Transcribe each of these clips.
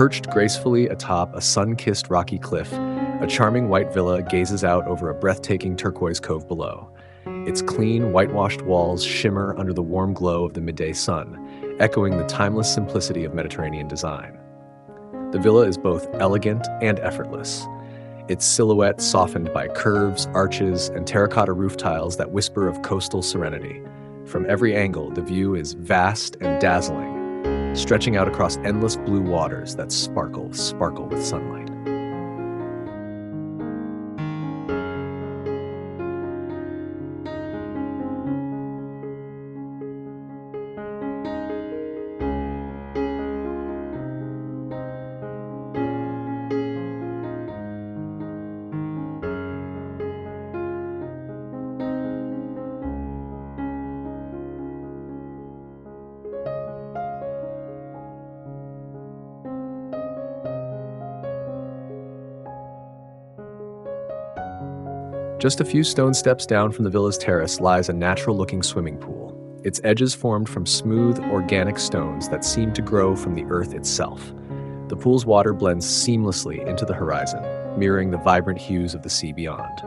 Perched gracefully atop a sun-kissed rocky cliff, a charming white villa gazes out over a breathtaking turquoise cove below. Its clean, whitewashed walls shimmer under the warm glow of the midday sun, echoing the timeless simplicity of Mediterranean design. The villa is both elegant and effortless, its silhouette softened by curves, arches, and terracotta roof tiles that whisper of coastal serenity. From every angle, the view is vast and dazzling, stretching out across endless blue waters that sparkle with sunlight. Just a few stone steps down from the villa's terrace lies a natural-looking swimming pool, its edges formed from smooth, organic stones that seem to grow from the earth itself. The pool's water blends seamlessly into the horizon, mirroring the vibrant hues of the sea beyond.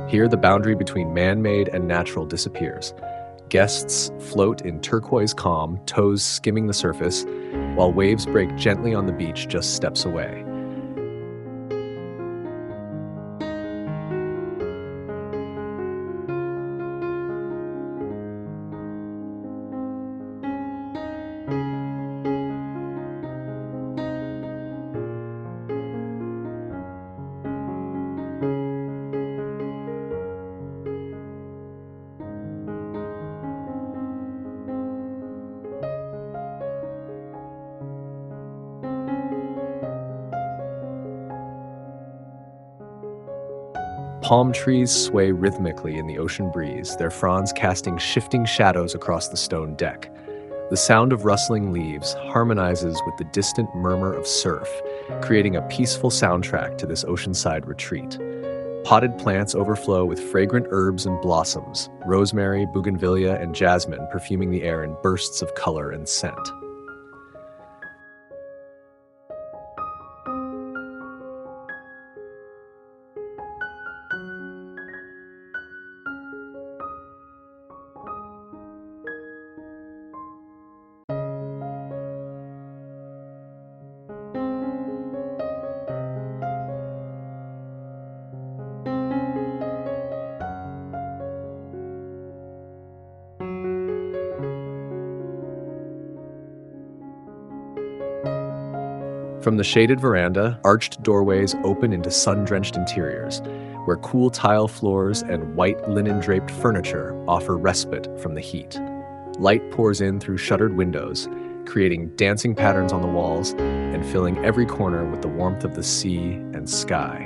Here, the boundary between man-made and natural disappears. Guests float in turquoise calm, toes skimming the surface, while waves break gently on the beach just steps away. Palm trees sway rhythmically in the ocean breeze, their fronds casting shifting shadows across the stone deck. The sound of rustling leaves harmonizes with the distant murmur of surf, creating a peaceful soundtrack to this oceanside retreat. Potted plants overflow with fragrant herbs and blossoms, rosemary, bougainvillea, and jasmine perfuming the air in bursts of color and scent. From the shaded veranda, arched doorways open into sun-drenched interiors, where cool tile floors and white linen-draped furniture offer respite from the heat. Light pours in through shuttered windows, creating dancing patterns on the walls and filling every corner with the warmth of the sea and sky.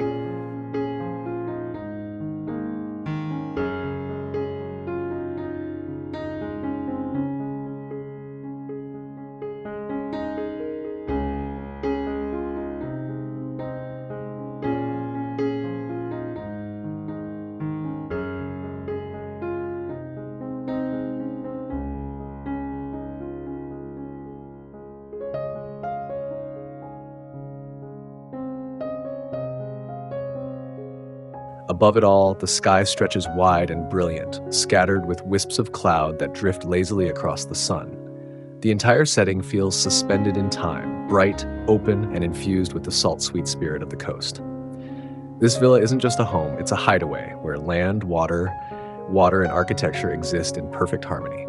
Above it all, the sky stretches wide and brilliant, scattered with wisps of cloud that drift lazily across the sun. The entire setting feels suspended in time, bright, open, and infused with the salt-sweet spirit of the coast. This villa isn't just a home, it's a hideaway where land, water, and architecture exist in perfect harmony.